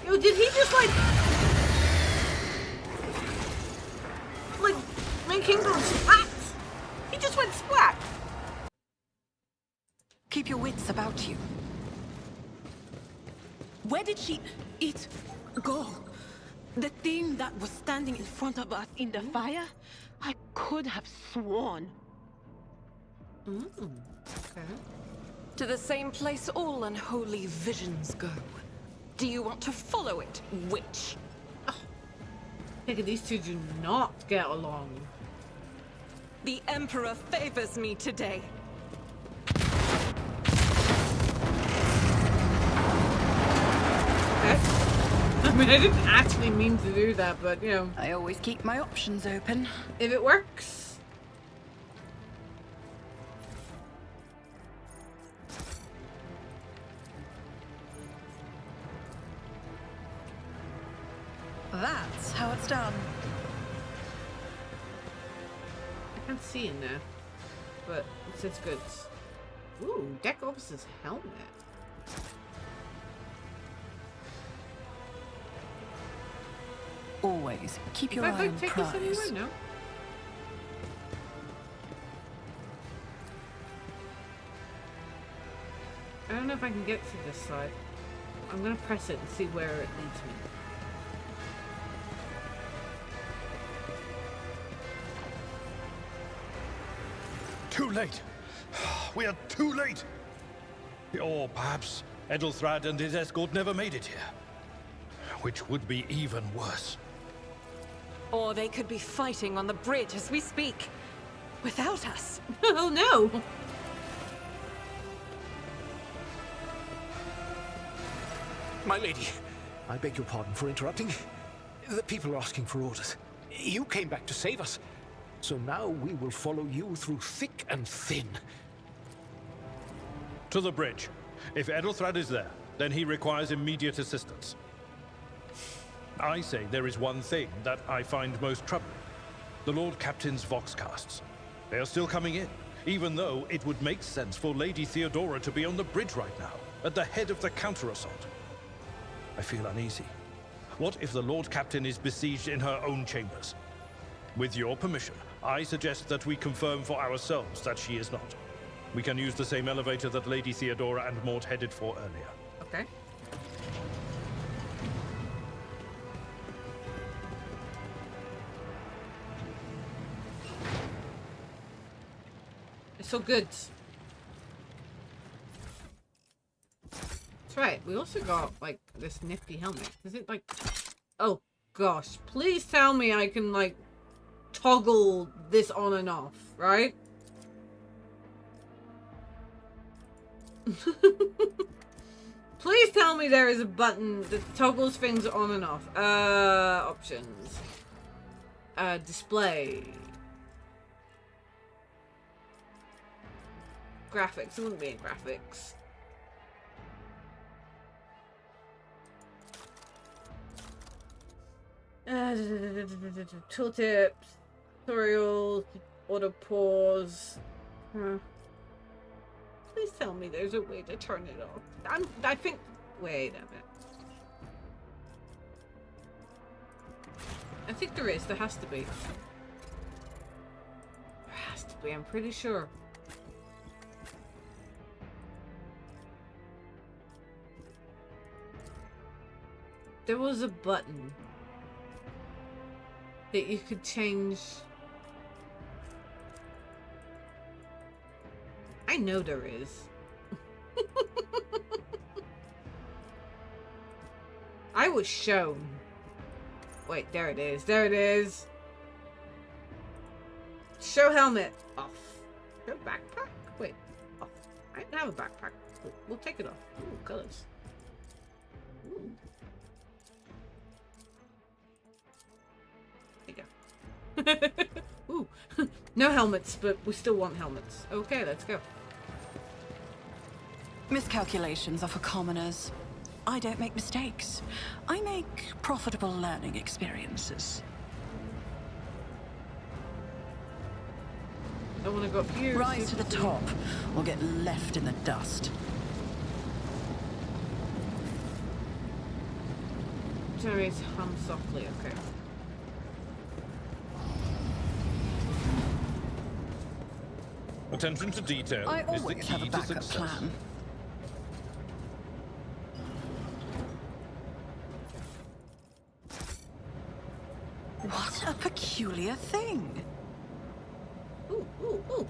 Yo, did he just like make him go splat? He just went splat. Keep your wits about you. Where did she... it... go? The thing that was standing in front of us in the fire? I could have sworn. Okay. To the same place all unholy visions go. Do you want to follow it, witch? Think these two do not get along. The Emperor favors me today. Okay. I mean, I didn't actually mean to do that, but, you know. I always keep my options open. If it works. That's how it's done. I can't see in there, but it says good. Ooh, deck officer's helmet. Always keep your If I eye could on take prize. this anywhere, no. I don't know if I can get to this side. I'm gonna press it and see where it leads me. Too late. We are too late. Or perhaps Edelthrad and his escort never made it here. Which would be even worse. Or they could be fighting on the bridge as we speak. Without us. Oh no! My lady, I beg your pardon for interrupting. The people are asking for orders. You came back to save us. So now we will follow you through thick and thin. To the bridge. If Edelthrad is there, then he requires immediate assistance. I say there is one thing that I find most troubling. The Lord Captain's voxcasts. They are still coming in, even though it would make sense for Lady Theodora to be on the bridge right now, at the head of the counter-assault. I feel uneasy. What if the Lord Captain is besieged in her own chambers? With your permission, I suggest that we confirm for ourselves that she is not. We can use the same elevator that Lady Theodora and Mort headed for earlier. Okay. It's so good. That's right. We also got, like, this nifty helmet. Is it, like... Oh, gosh. Please tell me I can, like, toggle this on and off, right? Please tell me there is a button that toggles things on and off. Options. Display. Graphics. It wouldn't be in graphics. Tooltips. Tutorials. Auto pause. Please tell me there's a way to turn it off. I think... Wait a minute. I think there is. There has to be. There has to be. I'm pretty sure. There was a button that you could change. I know there is. I was shown. Wait, there it is. There it is. Show helmet. Off. Show backpack? Wait. Off. I didn't have a backpack. We'll take it off. Ooh, colors. Ooh. There you go. Ooh. No helmets, but we still want helmets. Okay, let's go. Miscalculations are for commoners. I don't make mistakes. I make profitable learning experiences. I want to go up here. Rise to the top, or get left in the dust. enemies hum softly. Okay. Attention to detail I is the always have key a to backup success. plan. What a peculiar thing. Ooh, ooh, ooh.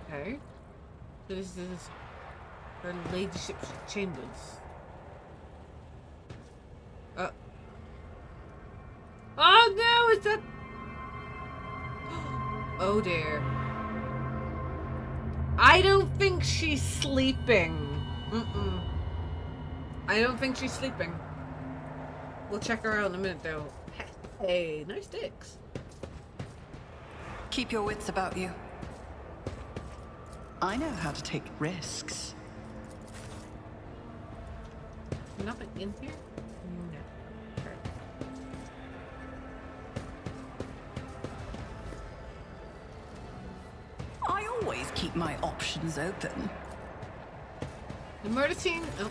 Okay. So this is her ladyship's chambers. Oh no, is that... Oh dear. I don't think she's sleeping. Mm-mm. I don't think she's sleeping. We'll check her out in a minute though. Hey, nice dicks. Keep your wits about you. I know how to take risks. Nothing in here? No. Okay. I always keep my options open. The murder scene. Oh.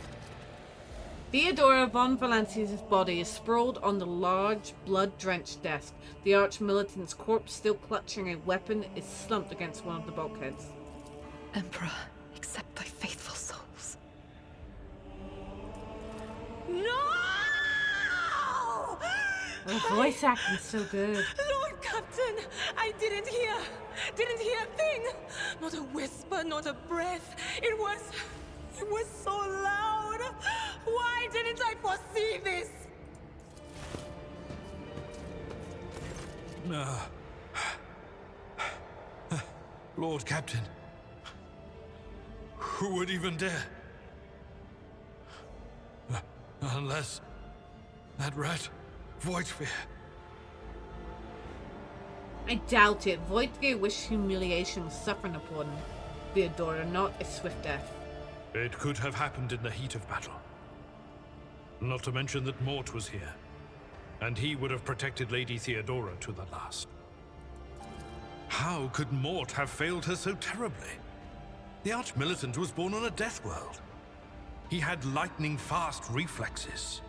Theodora von Valancia's body is sprawled on the large, blood-drenched desk. The arch-militant's corpse, still clutching a weapon, is slumped against one of the bulkheads. Emperor, accept thy faithful souls. No! Oh, voice acting's so good. Lord Captain, I didn't hear a thing. Not a whisper, not a breath. It was so loud. Why didn't I foresee this? Lord Captain. Who would even dare? Unless that rat, Voidsphere. I doubt it. Voidgate wished humiliation was suffering upon Theodora, not a swift death. It could have happened in the heat of battle. Not to mention that Mort was here, and he would have protected Lady Theodora to the last. How could Mort have failed her so terribly? The Arch-Militant was born on a death world. He had lightning-fast reflexes.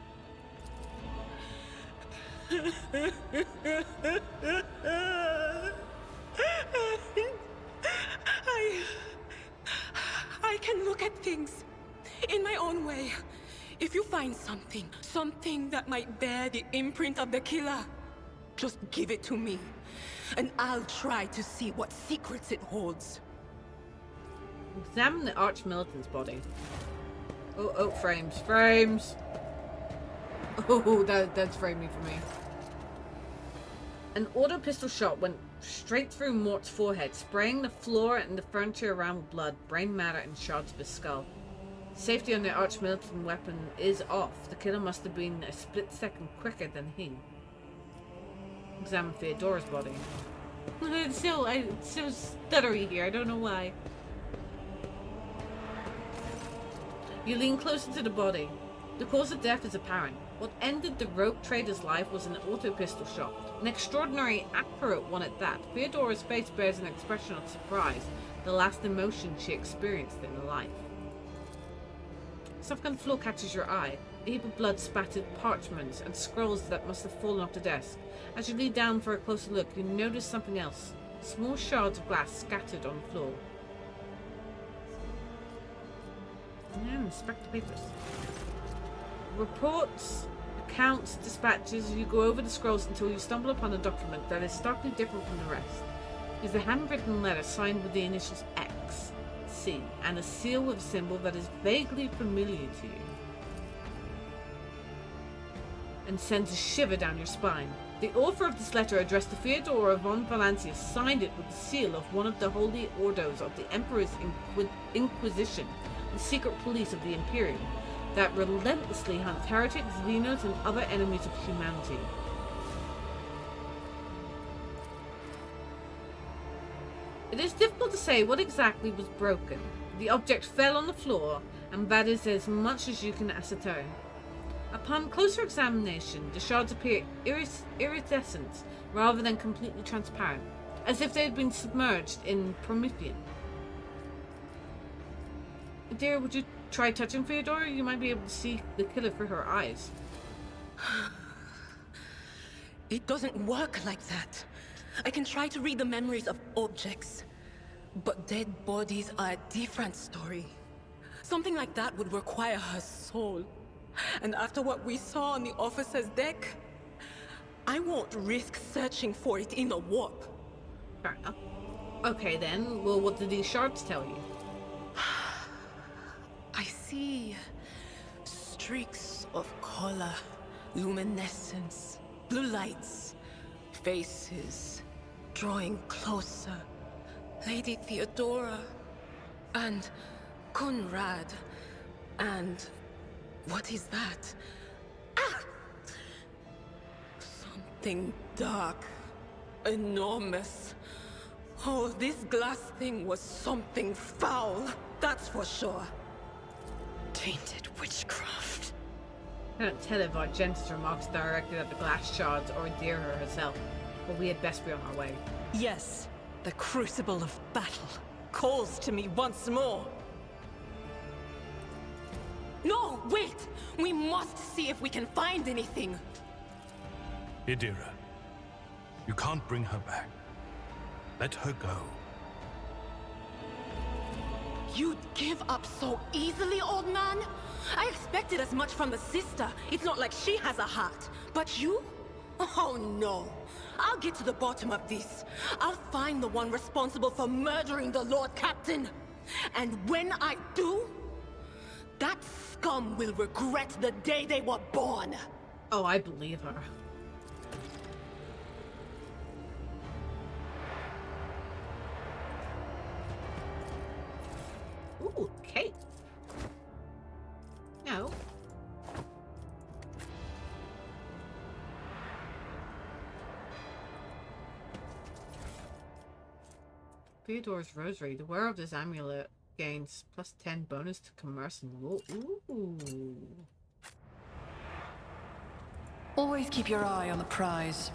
I can look at things in my own way. If you find something that might bear the imprint of the killer, just give it to me, and I'll try to see what secrets it holds. Examine the arch-militant's body. Oh, frames. Frames! Oh, that's framing for me. An auto pistol shot went straight through Mort's forehead, spraying the floor and the furniture around with blood, brain matter, and shards of his skull. Safety on the arch-militant weapon is off. The killer must have been a split second quicker than he. Examine Theodora's body. It's so stuttery here, I don't know why. You lean closer to the body. The cause of death is apparent. What ended the rogue trader's life was an auto pistol shot. An extraordinary, accurate one at that. Theodora's face bears an expression of surprise, the last emotion she experienced in her life. Something on the floor catches your eye. A heap of blood-spattered parchments and scrolls that must have fallen off the desk. As you lean down for a closer look, you notice something else. Small shards of glass scattered on the floor. Inspect the papers. Reports, accounts, dispatches. You go over the scrolls until you stumble upon a document that is starkly different from the rest. It is a handwritten letter signed with the initials X, C, and a seal with a symbol that is vaguely familiar to you, and sends a shiver down your spine. The author of this letter addressed to Theodora von Valancius signed it with the seal of one of the holy ordos of the Emperor's Inquisition, the secret police of the Imperium, that relentlessly hunts heretics, Xenos, and other enemies of humanity. It is difficult to say what exactly was broken. The object fell on the floor, and that is as much as you can ascertain. Upon closer examination, the shards appear iridescent rather than completely transparent, as if they had been submerged in Promethean. Dear, would you try touching Theodora? You might be able to see the killer through her eyes. It doesn't work like that. I can try to read the memories of objects, but dead bodies are a different story. Something like that would require her soul. And after what we saw on the officer's deck, I won't risk searching for it in the warp. Fair enough. Okay then, well, what did these shards tell you? I see streaks of color, luminescence, blue lights, faces, drawing closer. Lady Theodora, and Conrad, and what is that? Ah! Something dark, enormous. Oh, this glass thing was something foul, that's for sure. Tainted witchcraft. I can't tell if Argenta's remarks directed at the glass shards or Dira herself, but we had best be on our way. Yes, the crucible of battle calls to me once more. No, wait! We must see if we can find anything. Idira, you can't bring her back. Let her go. You'd give up so easily, old man? I expected as much from the sister. It's not like she has a heart. But you? Oh no. I'll get to the bottom of this. I'll find the one responsible for murdering the Lord Captain. And when I do, that scum will regret the day they were born. Oh, I believe her. Ooh, cake. No. Theodora's Rosary. The wearer of this amulet gains +10 bonus to commerce and rule. Ooh. Always keep your eye on the prize.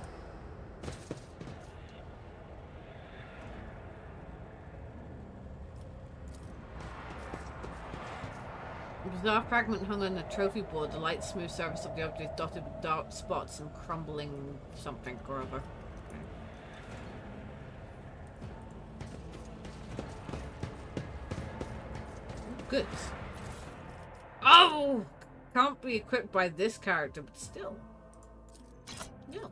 The bizarre fragment hung on the trophy board, the light smooth surface of the object dotted with dark spots and crumbling something or other. Good. Oh! Can't be equipped by this character, but still. No.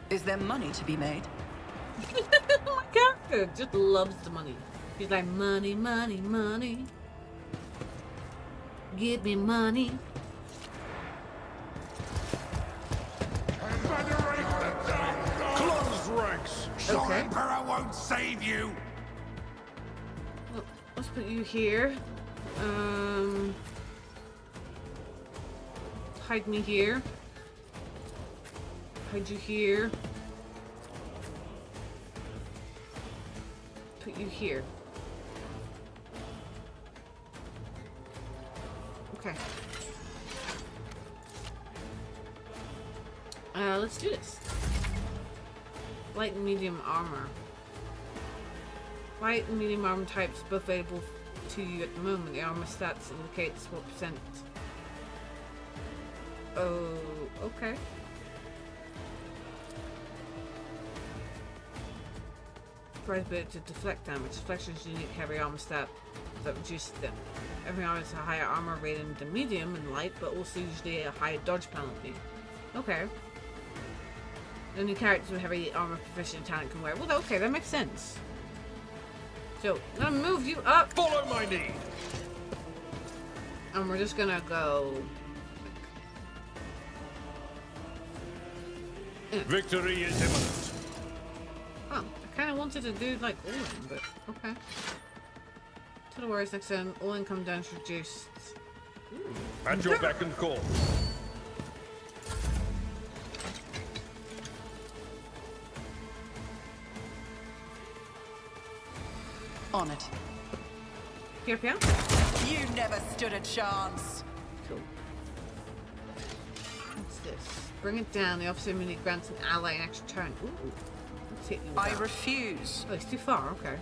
Is there money to be made? My character just loves the money. He's like, money, money, money. Give me money. Close ranks! Okay. Emperor won't save you! Well, let's put you here. Hide me here. Hide you here. Put you here. Okay. Let's do this. Light and medium armor. Light and medium armor types both available to you at the moment. The armor stats indicates what percent. Oh, okay. Provides ability to deflect damage. Deflection is unique heavy armor stat that reduces them. Every armor has a higher armor rating than medium and light, but also usually a higher dodge penalty. Okay. Only characters with heavy armor proficient talent can wear. Well, okay, that makes sense. So, I'm gonna move you up. Follow my lead! And we're just gonna go. Victory is imminent. Oh, I kind of wanted to do like all in, but okay. To the warriors next turn, all income damage reduced. At your beck and call. On it. Here, here. You never stood a chance. Cool. What's this? Bring it down. The officer immediately grants an ally an extra turn. Ooh. Let's hit you with I that. refuse. Oh, it's too far. Okay.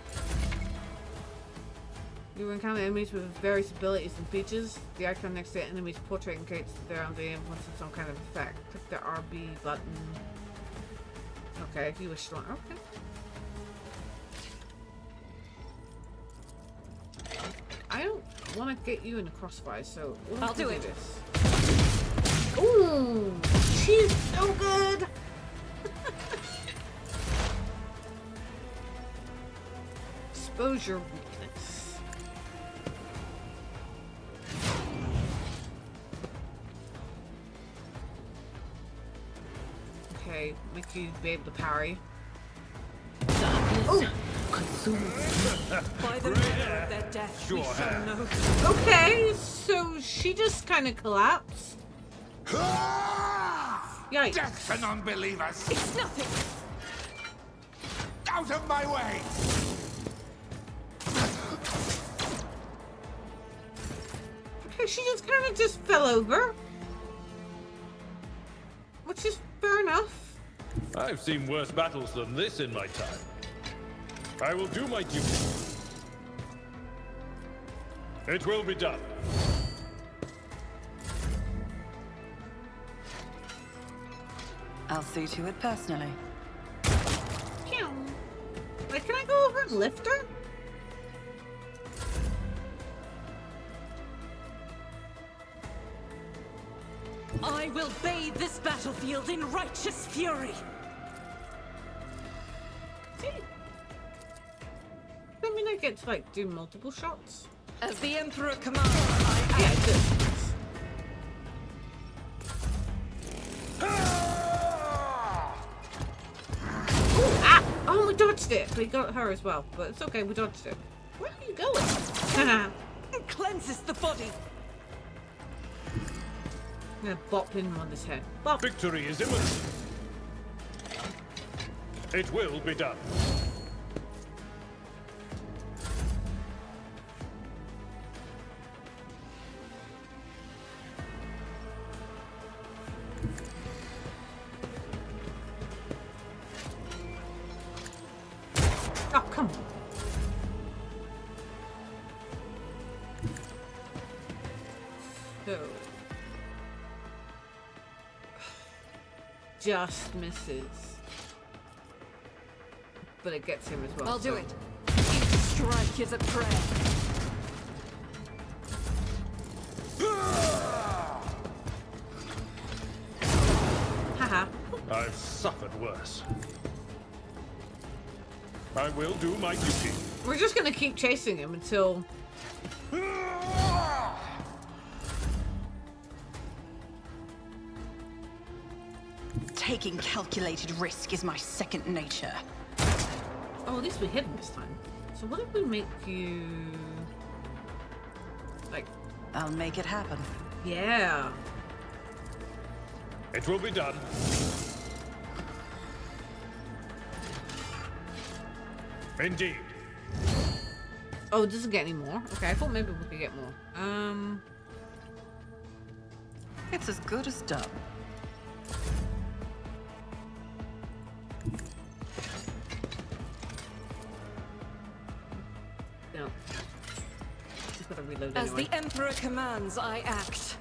You will encounter enemies with various abilities and features. The icon next to the enemy's portrait indicates that they're under the influence of some kind of effect. Click the RB button. Okay, if you wish to. Okay. I don't want to get you in the crossfire, so I'll do it. This. Ooh, she's so good. Expose your weakness. Okay, make you be able to parry. Oh. By the manner of their death, we Sure shall have. know. Okay, so she just kind of collapsed. Yikes. Death to non-believers! It's nothing. Out of my way! Okay, she just kind of just fell over. Which is fair enough. I've seen worse battles than this in my time. I will do my duty. It will be done. I'll see to it personally. Pew. Like, can I go over and lift her? I will bathe this battlefield in righteous fury. I mean, I get to, like, do multiple shots. As the Emperor commands, I Yeah, act. this. Ah! Oh, we dodged it. We got her as well, but it's okay. We dodged it. Where are you going? Cleanses the body. I'm gonna bop him on his head. Bop. Victory is imminent. It will be done. Oh, come on. So. Just misses. But it gets him as well. I'll do so- it. Each strike is a prayer. Haha. I've suffered worse. I will do my duty. We're just gonna keep chasing him until. Taking calculated risk is my second nature. Oh, at least we hit him this time. So what if we make you. Like. I'll make it happen. Yeah. It will be done. Indeed. Oh, it doesn't get any more. Okay, I thought maybe we could get more. It's as good as done. No. Just gotta reload As anyway. the Emperor commands, I act.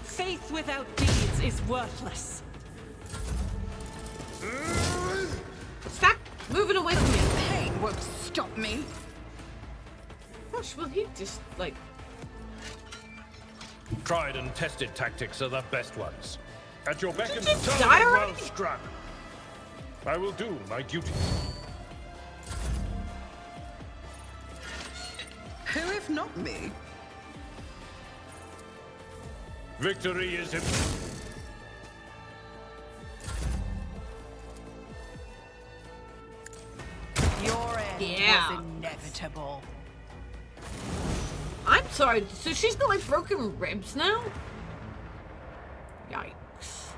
Faith without deeds is worthless. Stop moving away from me. Pain won't stop me. Gosh, will he just, like. Tried and tested tactics are the best ones. At your beck and just call, die well already? struck. I will do my duty. Who if not me? Victory is Your end Yeah. was inevitable. I'm sorry, so she's got like broken ribs now? Yikes.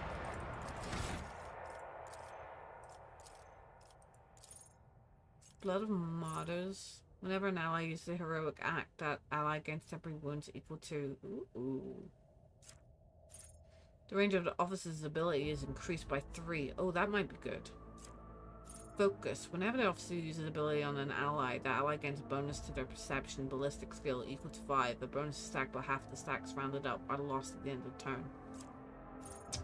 Blood of Martyrs. Whenever an ally uses a heroic act, that ally gains temporary wounds equal to... Ooh. The range of the officer's ability is increased by 3. Oh, that might be good. Focus. Whenever the officer uses ability on an ally, that ally gains a bonus to their perception ballistic skill equal to 5. The bonus is stacked by half the stacks rounded up are lost at the end of the turn.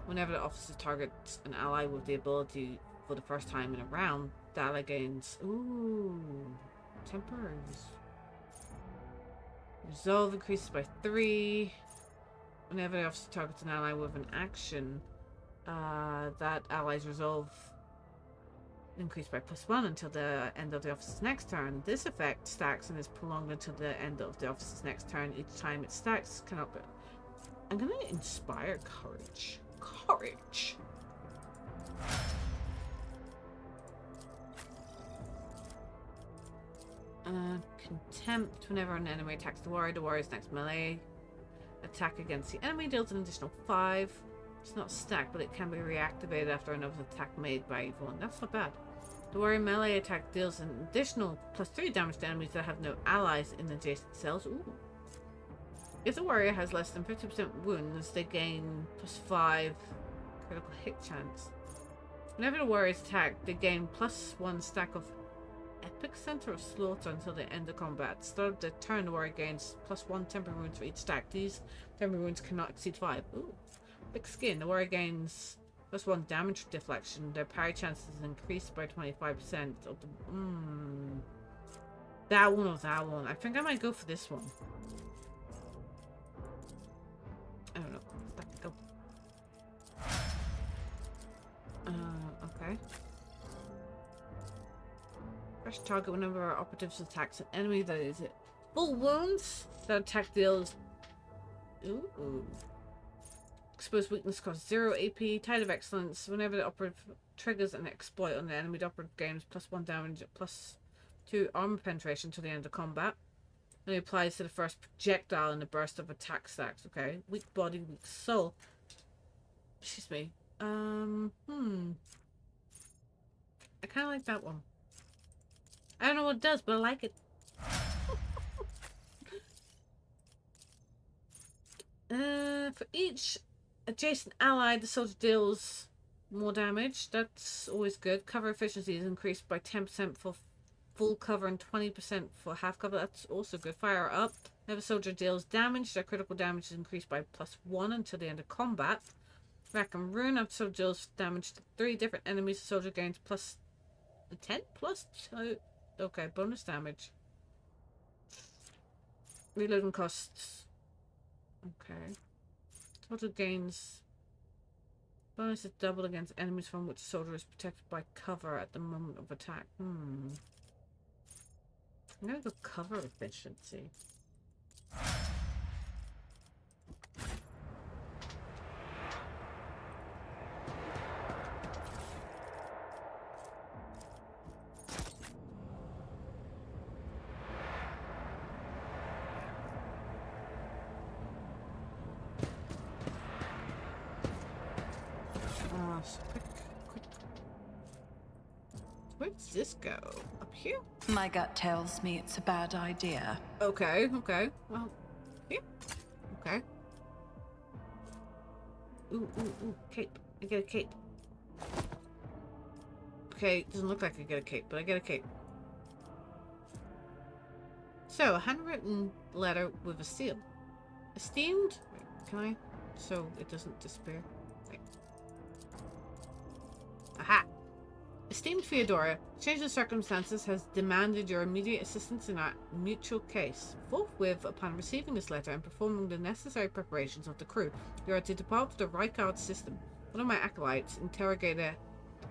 Whenever the officer targets an ally with the ability for the first time in a round, the ally gains... Ooh. Temporaries. Resolve increases by 3. Whenever the officer targets an ally with an action, that ally's resolve increased by +1 until the end of the officer's next turn. This effect stacks and is prolonged until the end of the officer's next turn. Each time it stacks, cannot be... I'm gonna inspire courage. Courage. Contempt. Whenever an enemy attacks the warrior's next melee attack against the enemy deals an additional 5. It's not stacked, but it can be reactivated after another attack made by everyone. That's not bad. The warrior melee attack deals an additional +3 damage to enemies that have no allies in adjacent cells. Ooh. If the warrior has less than 50% wounds, they gain +5 critical hit chance. Whenever the warriors attack, they gain +1 stack of Epic Center of Slaughter until the end of combat. At the start of the turn, the warrior gains +1 temporary wounds for each stack. These temporary wounds cannot exceed 5. Ooh. Thick skin. The warrior gains +1 damage deflection. Their parry chances increased by 25% of the... That one or that one. I think I might go for this one. I don't know. Go. Okay. Fresh target whenever our operatives attacks an enemy that is it. Full wounds. That attack deals... Ooh. Exposed weakness costs 0 AP. Tide of Excellence. Whenever the operative triggers an exploit on the enemy, the operative gains +1 damage, +2 armor penetration to the end of combat. And it applies to the first projectile in the burst of attack stacks. Okay. Weak body, weak soul. Excuse me. I kind of like that one. I don't know what it does, but I like it. For each adjacent ally, the soldier deals more damage. That's always good. Cover efficiency is increased by 10% for full cover and 20% for half cover. That's also good. Fire up. Whenever a soldier deals damage, their critical damage is increased by +1 until the end of combat. Rack and Rune. After soldier deals damage to 3 different enemies, the soldier gains +10 +2. Okay, bonus damage. Reloading costs. Okay. Soldier gains. Bonus is doubled against enemies from which the soldier is protected by cover at the moment of attack. I'm gonna go cover efficiency. Quick. Where does this go? Up here? My gut tells me it's a bad idea. Okay. Well, here. Okay. Ooh. Cape. I get a cape. Okay, doesn't look like I get a cape, but I get a cape. So, a handwritten letter with a seal. Esteemed... Wait, can I? So it doesn't disappear. Wait. Aha! Esteemed Theodora, change of circumstances has demanded your immediate assistance in our mutual case. Forthwith, upon receiving this letter and performing the necessary preparations of the crew, you are to depart for the Reichard system. One of my acolytes, interrogator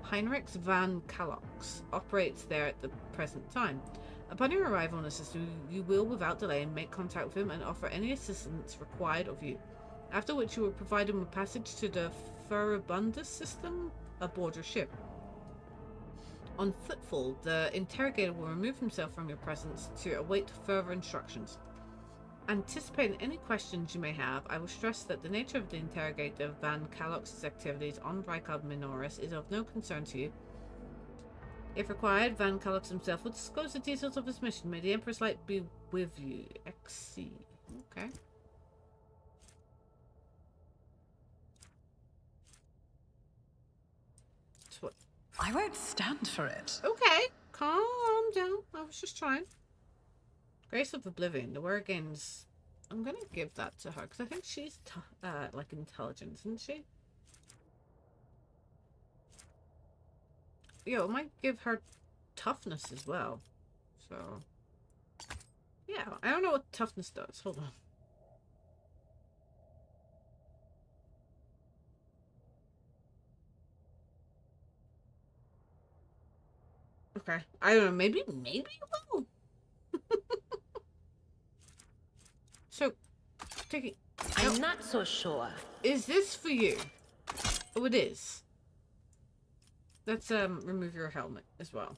Heinrich van Kalox, operates there at the present time. Upon your arrival on the system, you will, without delay, make contact with him and offer any assistance required of you. after which you will provide him with passage to the Furibundus system aboard your ship. On footfall, the interrogator will remove himself from your presence to await further instructions. Anticipating any questions you may have, I will stress that the nature of the interrogator Van Kalox's activities on Rykard Minoris is of no concern to you. If required, Van Kalox himself will disclose the details of his mission. May the Emperor's light be with you. XC. Okay. So what? I won't stand for it. Okay. Calm down. I was just trying. Grace of Oblivion. The Worgen's... I'm gonna give that to her, because I think she's, like, intelligent, isn't she? Yo, it might give her toughness as well. So... yeah, I don't know what toughness does. Hold on. Okay. I don't know. Maybe it will. So, Tiki, I'm not so sure. is this for you? Oh, it is. Let's remove your helmet as well.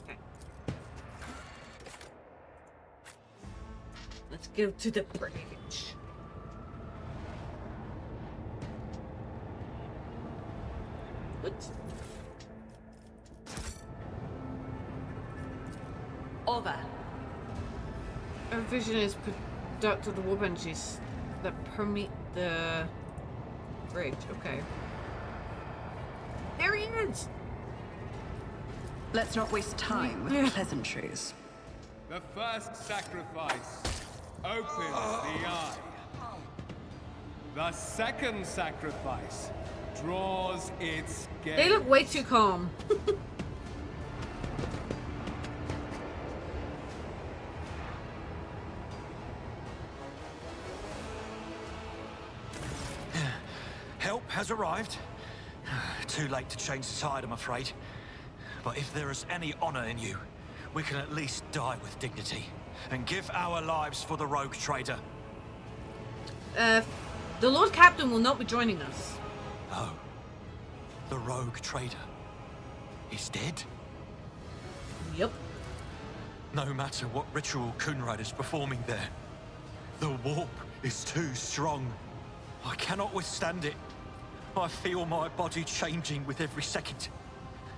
Okay. Let's go to the bridge. What? Over. Our vision is product of the warp energies that permeate the bridge. Okay. There he is! Let's not waste time with pleasantries. The first sacrifice opens the eye. The second sacrifice draws its gaze. They look way too calm. Help has arrived. Too late to change the tide, I'm afraid. But if there is any honor in you, we can at least die with dignity and give our lives for the rogue trader. The Lord Captain will not be joining us. Oh, the rogue trader is dead? Yep. No matter what ritual Kunrad is performing there, the warp is too strong. I cannot withstand it. I feel my body changing with every second.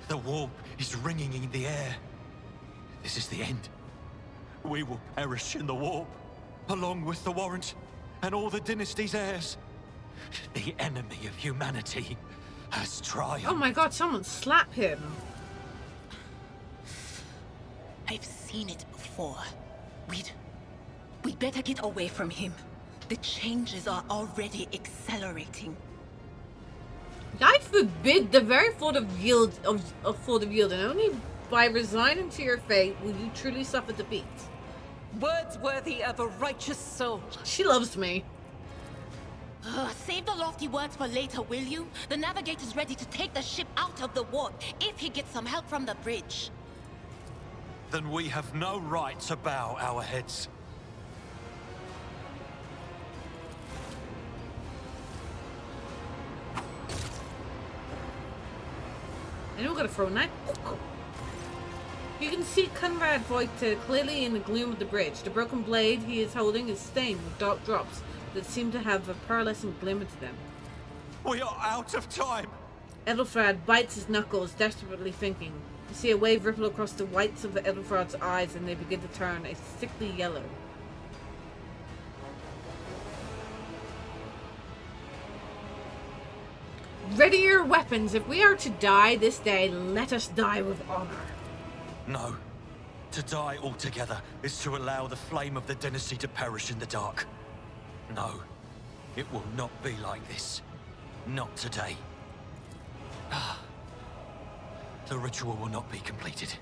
The warp is ringing in the air. This is the end. We will perish in the warp, along with the warrant and all the dynasty's heirs. The enemy of humanity has triumphed. Oh my god, someone slap him. I've seen it before. We'd better get away from him. The changes are already accelerating. I forbid the very thought of yield and only by resigning to your fate will you truly suffer defeat. Words worthy of a righteous soul. She loves me. Save the lofty words for later, will you? The navigator's ready to take the ship out of the warp if he gets some help from the bridge. Then we have no right to bow our heads. I know we're gonna throw a knife. You can see Conrad Voigt clearly in the gloom of the bridge. The broken blade he is holding is stained with dark drops that seem to have a pearlescent glimmer to them. We are out of time! Edelfrad bites his knuckles, desperately thinking. You see a wave ripple across the whites of Edelfrad's eyes and they begin to turn a sickly yellow. Ready your weapons. If we are to die this day, let us die with honor. No. To die altogether is to allow the flame of the dynasty to perish in the dark. No. It will not be like this. Not today. The ritual will not be completed.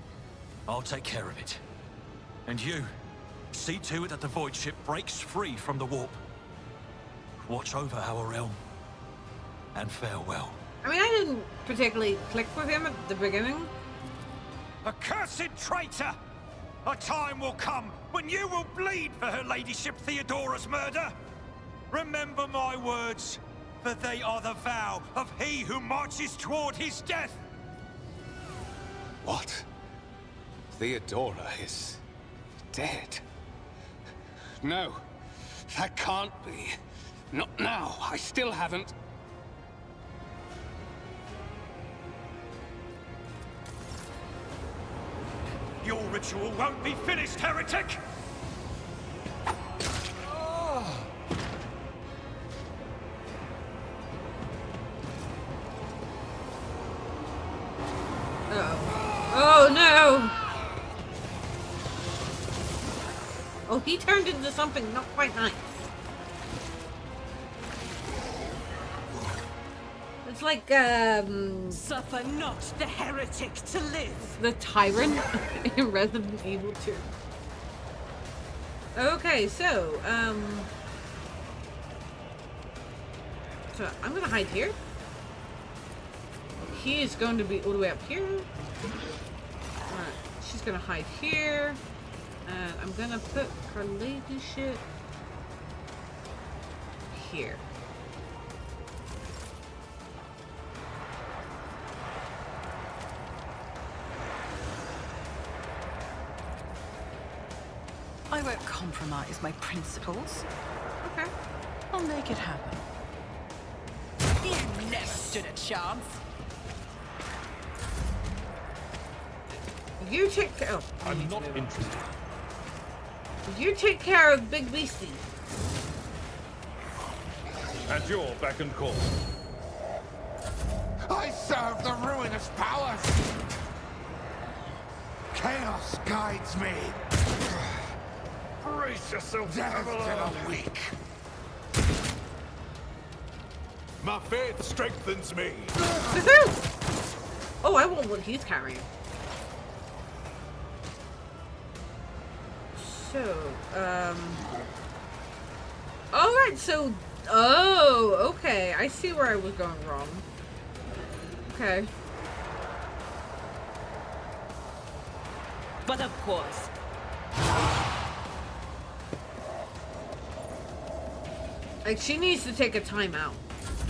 I'll take care of it. And you, see to it that the void ship breaks free from the warp. Watch over our realm. And farewell. I mean, I didn't particularly click with him at the beginning. Accursed traitor! A time will come when you will bleed for her ladyship Theodora's murder. Remember my words, for they are the vow of he who marches toward his death. What? Theodora is dead? No, that can't be. Not now. I still haven't. Your ritual won't be finished, heretic! Oh no! Oh, he turned into something not quite nice. It's like, Suffer not the heretic to live. the tyrant in Resident Evil 2. Okay, so I'm gonna hide here. He is going to be all the way up here. Alright, she's gonna hide here. And I'm gonna put her ladyship here. I won't compromise my principles. Okay. I'll make it happen. You never stood a chance. You take care. Oh, I'm not interested. you take care of Big Beastie. At your beck and call. I serve the ruinous powers. Chaos guides me. Brace yourself, Death to the weak. My faith strengthens me. Oh, I want what he's carrying. So, alright, so, oh, okay, I see where I was going wrong. Okay. But of course, Like, she needs to take a time out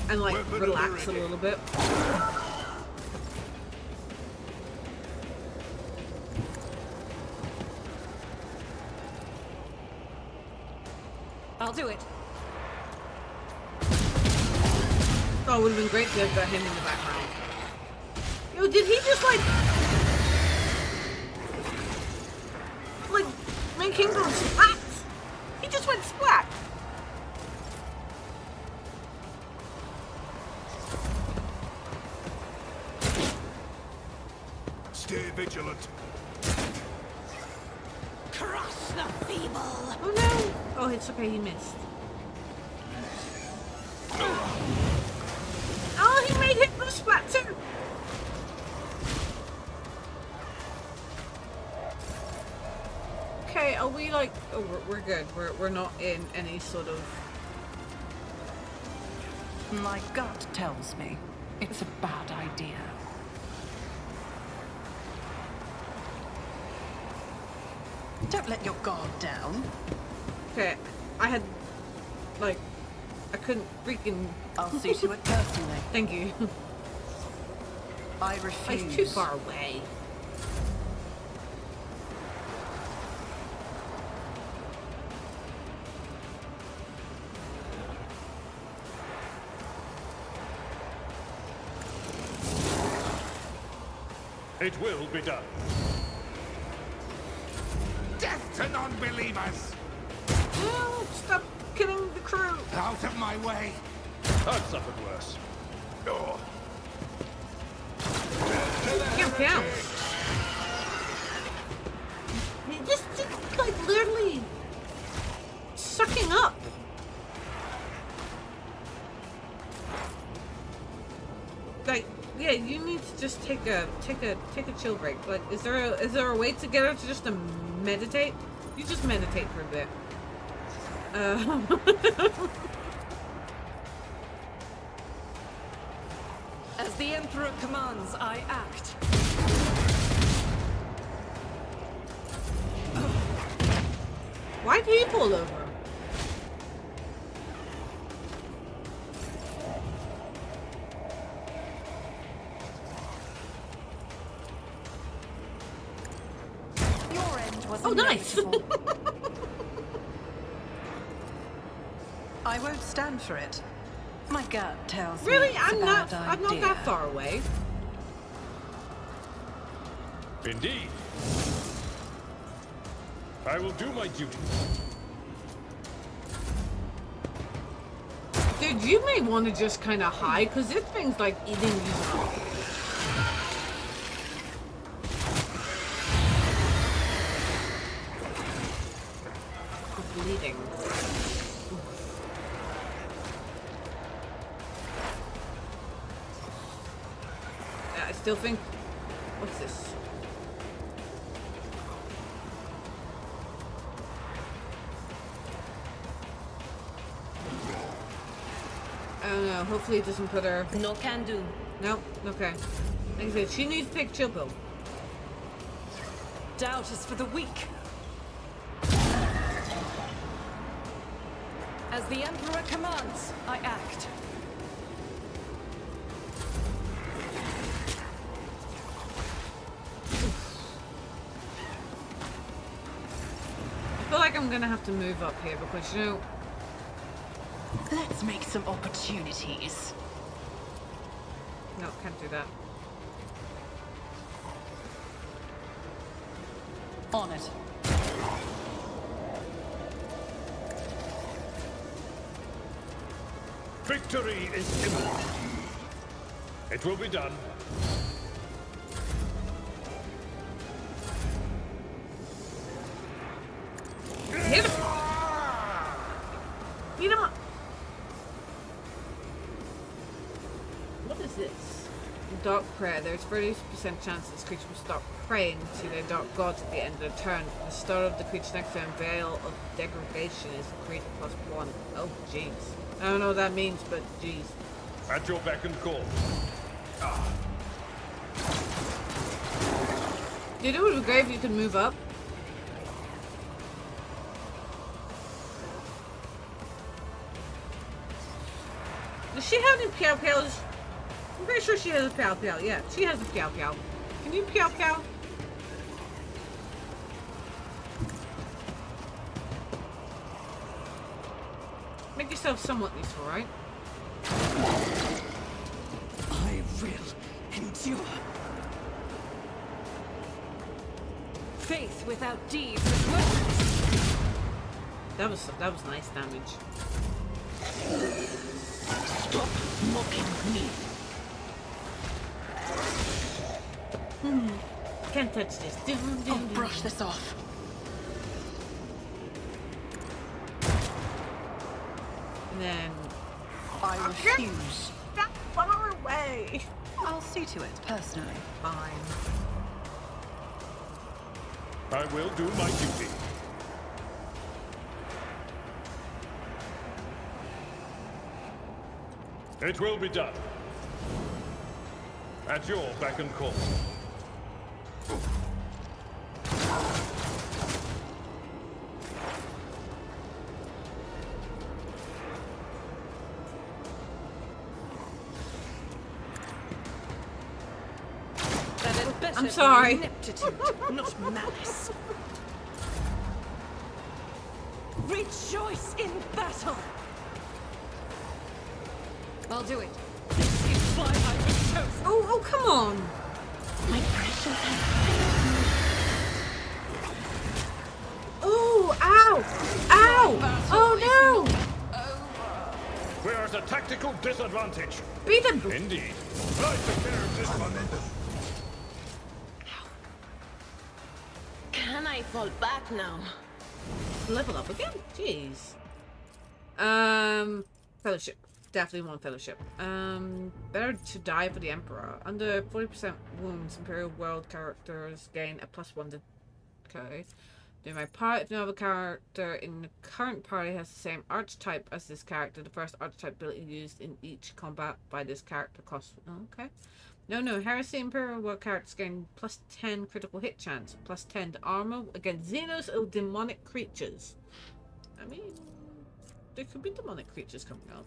and, like, relax a little bit. I'll do it. Oh, it would have been great to have got him in the background. Yo, did he just, like make him go splat? He just went splat. Stay vigilant. Crush the feeble. Oh no! Oh, it's okay, he missed. Oh, he made him go splat too! Okay, are we like... Oh, we're good. We're not in any sort of... My gut tells me it's a bad idea. Don't let your guard down. Okay, I had... Like... I couldn't freaking... I'll see to it personally. Thank you. I refuse. It's too far away. It will be done. Death to non-believers! Oh, stop killing the crew! Out of my way! I've suffered worse. Oh. Get down! Just like literally sucking up. Like, yeah, you need to just take a chill break. Like, is there a way to get her to just meditate? You just meditate for a bit. As the Emperor commands, I act. Why did he fall over? Your end was Oh, nice. inevitable. I won't stand for it. My gut tells me Really? it's a I'm not bad that far away. Indeed. I will do my duty. Dude, you may want to just kind of hide, because this thing's like eating you up. It's bleeding. I still think... What's this? I don't know. Hopefully it doesn't put her... No can do. Nope. Okay. Like I said, she needs to take chill pill. Doubt is for the weak. As the Emperor commands, I act. I feel like I'm gonna have to move up here because, you know... Let's make some opportunities. No, can't do that. On it. Victory is imminent. It will be done. Hit him! Beat him up! What is this? Dark prayer. There's 30% chance this creature will stop praying to their dark gods at the end of the turn. The start of the creature's next turn, Veil of Degradation is created +1. Oh, jeez. I don't know what that means, but jeez. At your beck and call. Dude, it would be great if you could move up. Does she have any Piao Piaos? I'm pretty sure she has a Piao Piao. Yeah, she has a Piao Piao. Can you Piao Piao? Make yourself somewhat useful, right? I will endure. Faith without deeds is worthless. That was nice damage. Stop mocking me. Can't touch this. I'll brush this off. And then I refuse. that far away. I'll see to it personally. Fine. I will do my duty. It will be done. At your beck and call. I'm sorry. Ineptitude, not malice. Rejoice in battle. I'll do it. This is why I was chosen. Oh, come on. My precious. Oh, ow! Ow! Oh no! We are at a tactical disadvantage. Beat him! Indeed. I took care of this one. Can I fall back now? Level up again? Jeez. Fellowship. Definitely want fellowship. Better to die for the Emperor. Under 40% wounds, Imperial World characters gain a +1 to... Okay. Do my part. If no other character in the current party has the same archetype as this character, the first archetype ability used in each combat by this character costs... Okay. No, Heresy Imperial War characters gain plus 10 critical hit chance, plus 10 to armor against Xenos or demonic creatures. I mean, there could be demonic creatures coming up.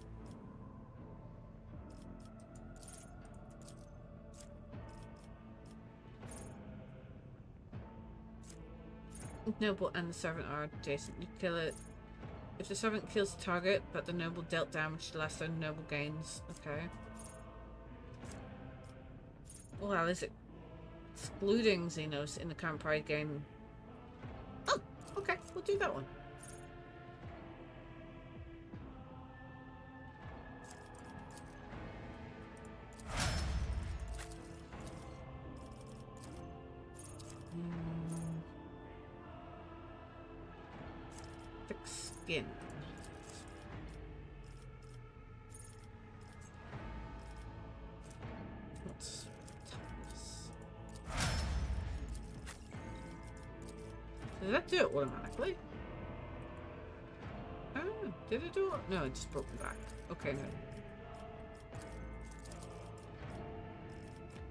Noble and the servant are adjacent. You kill it. If the servant kills the target, but the noble dealt damage to less than noble gains. Okay. Well, is it excluding Xenos in the current party game? Oh, okay. We'll do that one. Thick skin. What's toughness? Did that do it automatically? Oh, did it do it? No, it just broke me back. Okay, no.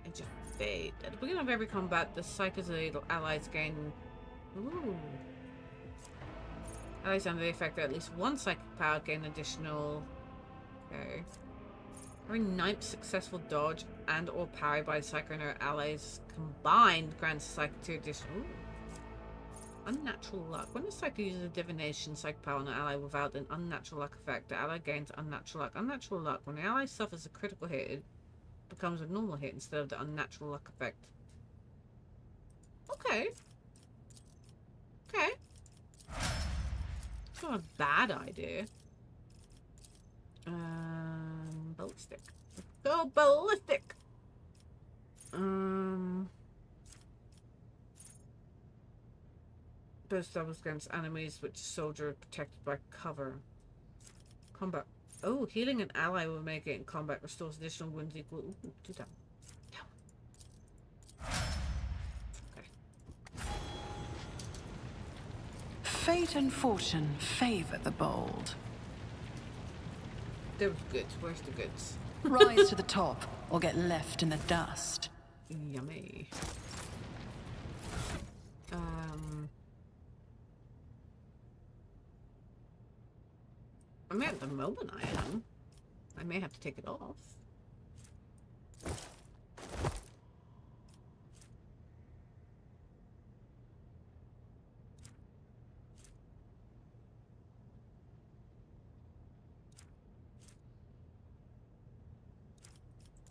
It just fade. At the beginning of every combat, the psychical allies gain. Ooh. Allies under the effect of at least one psychic power gain additional. Okay. Every 9th successful dodge and or parry by psychic and her allies combined grants psychic 2 additional. Ooh. Unnatural luck. When a psychic uses a divination psychic power on an ally without an unnatural luck effect, the ally gains unnatural luck. Unnatural luck. When the ally suffers a critical hit, it becomes a normal hit instead of the unnatural luck effect. Okay. Okay. It's not a bad idea. Ballistic. Go ballistic! Burst doubles against enemies which soldier are protected by cover. Combat. Oh, healing an ally will make it in combat restores additional wounds equal. Ooh, do that. Okay. Fate and fortune favor the bold. There was goods. Where's the goods? Rise to the top or get left in the dust. Yummy. I mean, at the moment I am. I may have to take it off.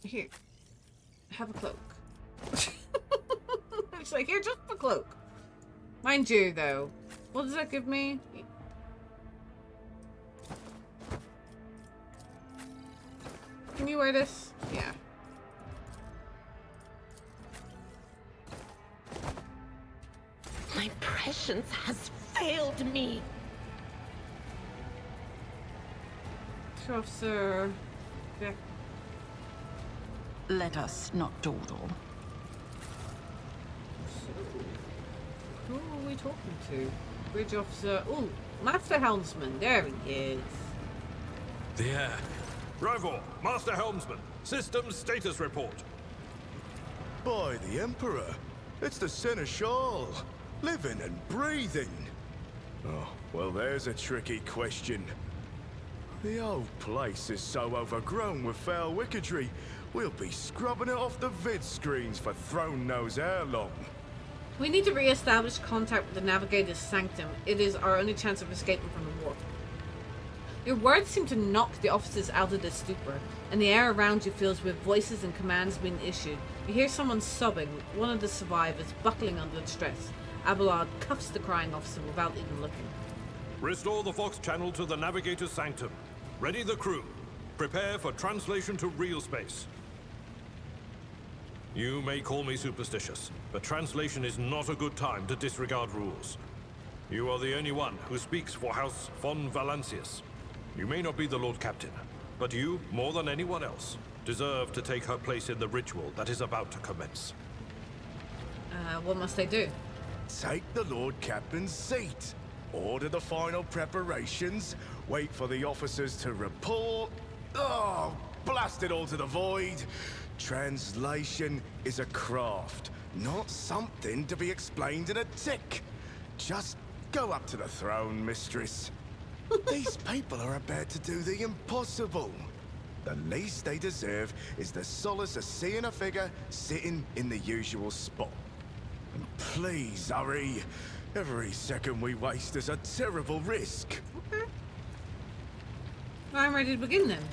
Here. Have a cloak. It's like, here, just a cloak. Mind you, though. What does that give me? Can you wear this? Yeah. My prescience has failed me. Officer. Yeah. Let us not dawdle. So, who are we talking to? Bridge officer. Ooh, Master Helmsman. There he is. Yeah. Rival, Master Helmsman. System status report. By the Emperor. It's the Seneschal. Living and breathing. Oh, well, there's a tricky question. The old place is so overgrown with foul wickedry, we'll be scrubbing it off the vid screens for throne knows how long. We need to re-establish contact with the Navigator's Sanctum. It is our only chance of escaping from the warp. Your words seem to knock the officers out of their stupor, and the air around you fills with voices and commands being issued. You hear someone sobbing, one of the survivors buckling under the stress. Abelard cuffs the crying officer without even looking. Restore the Vox channel to the Navigator's Sanctum. Ready the crew. Prepare for translation to real space. You may call me superstitious, but translation is not a good time to disregard rules. You are the only one who speaks for House von Valancius. You may not be the Lord Captain, but you, more than anyone else, deserve to take her place in the ritual that is about to commence. What must they do? Take the Lord Captain's seat. Order the final preparations. Wait for the officers to report. Oh, blast it all to the void. Translation is a craft, not something to be explained in a tick. Just go up to the throne, mistress. These people are about to do the impossible. The least they deserve is the solace of seeing a figure sitting in the usual spot. And please hurry. Every second we waste is a terrible risk. Okay. I'm ready to begin then.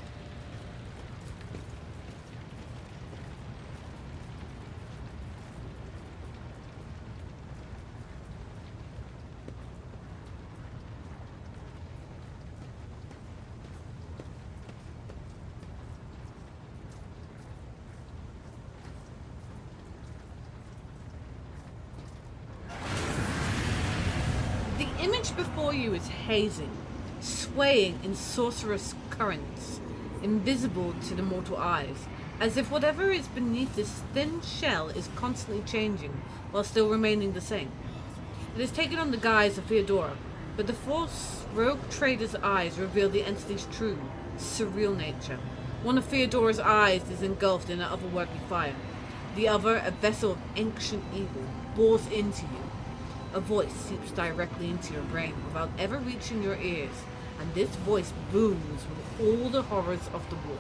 The image before you is hazing, swaying in sorcerous currents, invisible to the mortal eyes, as if whatever is beneath this thin shell is constantly changing while still remaining the same. It has taken on the guise of Theodora, but the false rogue trader's eyes reveal the entity's true, surreal nature. One of Theodora's eyes is engulfed in an otherworldly fire. The other, a vessel of ancient evil, bores into you. A voice seeps directly into your brain without ever reaching your ears, and this voice booms with all the horrors of the war.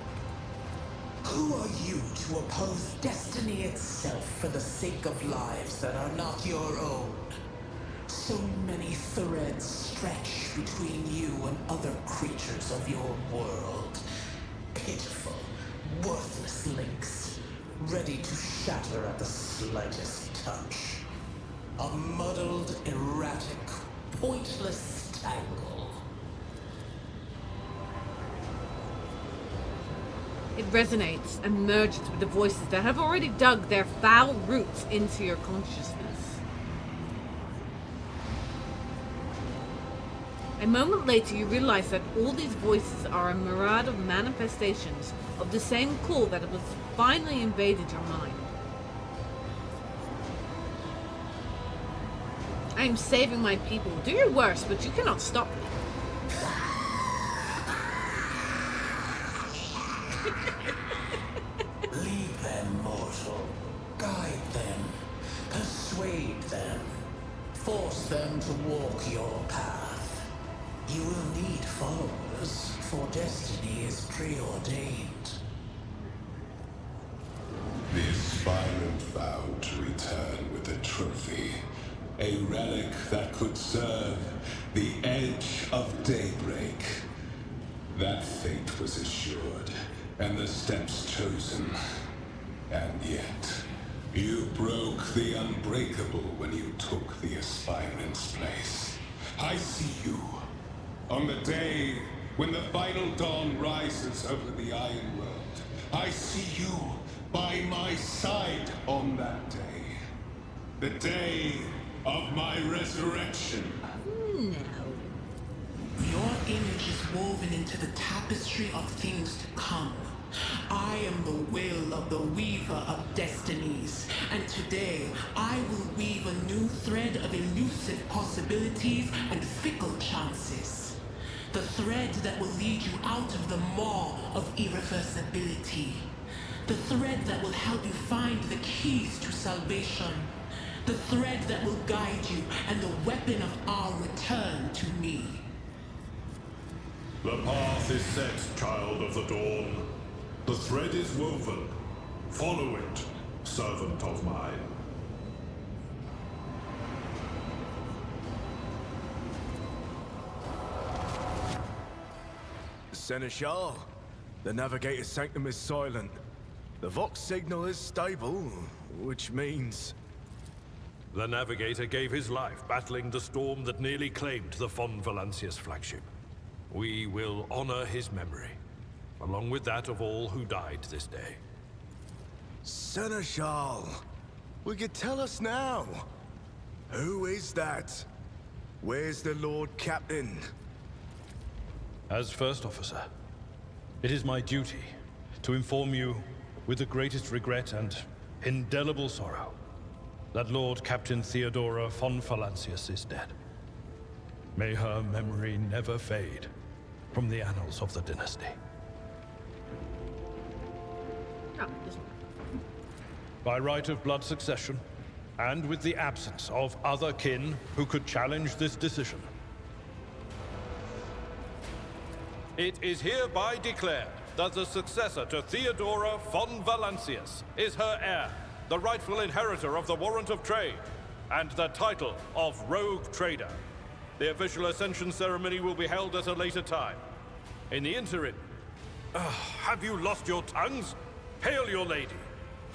Who are you to oppose destiny itself for the sake of lives that are not your own? So many threads stretch between you and other creatures of your world. Pitiful, worthless links, ready to shatter at the slightest touch. A muddled, erratic, pointless tangle. It resonates and merges with the voices that have already dug their foul roots into your consciousness. A moment later, you realize that all these voices are a myriad of manifestations of the same call that has finally invaded your mind. I am saving my people. Do your worst, but you cannot stop me. Lead them, mortal. Guide them. Persuade them. Force them to walk your path. You will need followers, for destiny is preordained. The aspirant vowed to return with a trophy. A relic that could serve the edge of daybreak. That fate was assured, and the steps chosen. And yet, you broke the unbreakable when you took the aspirant's place. I see you. On the day when the final dawn rises over the Iron World, I see you by my side on that day. The day of my resurrection. No. Your image is woven into the tapestry of things to come. I am the will of the weaver of destinies, and today I will weave a new thread of elusive possibilities and fickle chances. The thread that will lead you out of the maw of irreversibility. The thread that will help you find the keys to salvation. The thread that will guide you, and the weapon of our return to me. The path is set, child of the dawn. The thread is woven. Follow it, servant of mine. Seneschal, the navigator's sanctum is silent. The Vox signal is stable, which means... The navigator gave his life battling the storm that nearly claimed the Von Valancius flagship. We will honor his memory, along with that of all who died this day. Seneschal, will you tell us now? Who is that? Where's the Lord Captain? As First Officer, it is my duty to inform you with the greatest regret and indelible sorrow that Lord Captain Theodora von Valancius is dead. May her memory never fade from the annals of the dynasty. Oh, this one. by right of blood succession, and with the absence of other kin who could challenge this decision. It is hereby declared that the successor to Theodora von Valancius is her heir, the rightful inheritor of the Warrant of Trade, and the title of Rogue Trader. The official ascension ceremony will be held at a later time. In the interim, have you lost your tongues? Hail your lady.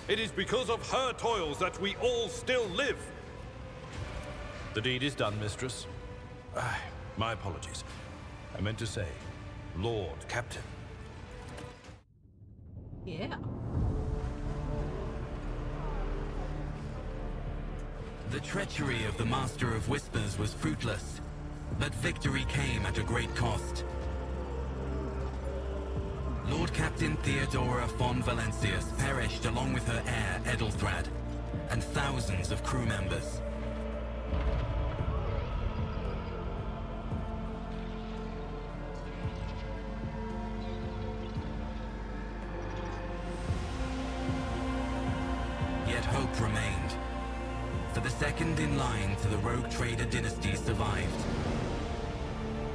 It is because of her toils that we all still live. The deed is done, mistress. My apologies. I meant to say, Lord Captain. Yeah. The treachery of the Master of Whispers was fruitless, but victory came at a great cost. Lord Captain Theodora von Valancius perished along with her heir, Edelthrad, and thousands of crew members. Yet hope remained, for the second in line to the Rogue Trader dynasty survived,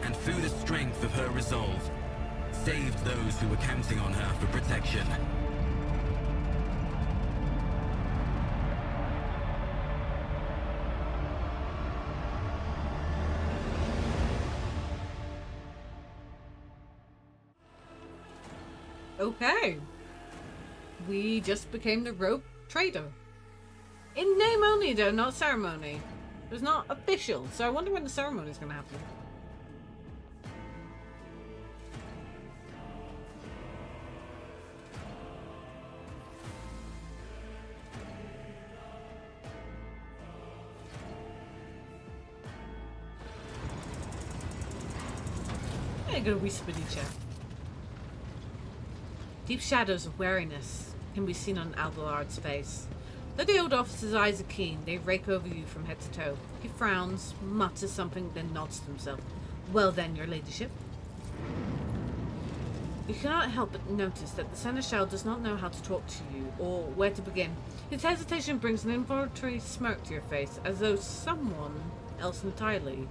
and through the strength of her resolve, saved those who were counting on her for protection. Okay. We just became the Rogue Trader. In name only though, not ceremony. It was not official, so I wonder when the ceremony is going to happen. I got a whispery chat. Deep shadows of wariness can be seen on Abelard's face. Though the old officer's eyes are keen, they rake over you from head to toe. He frowns, mutters something, then nods to himself. Well then, your ladyship. You cannot help but notice that the seneschal does not know how to talk to you, or where to begin. His hesitation brings an involuntary smirk to your face, as though someone else entirely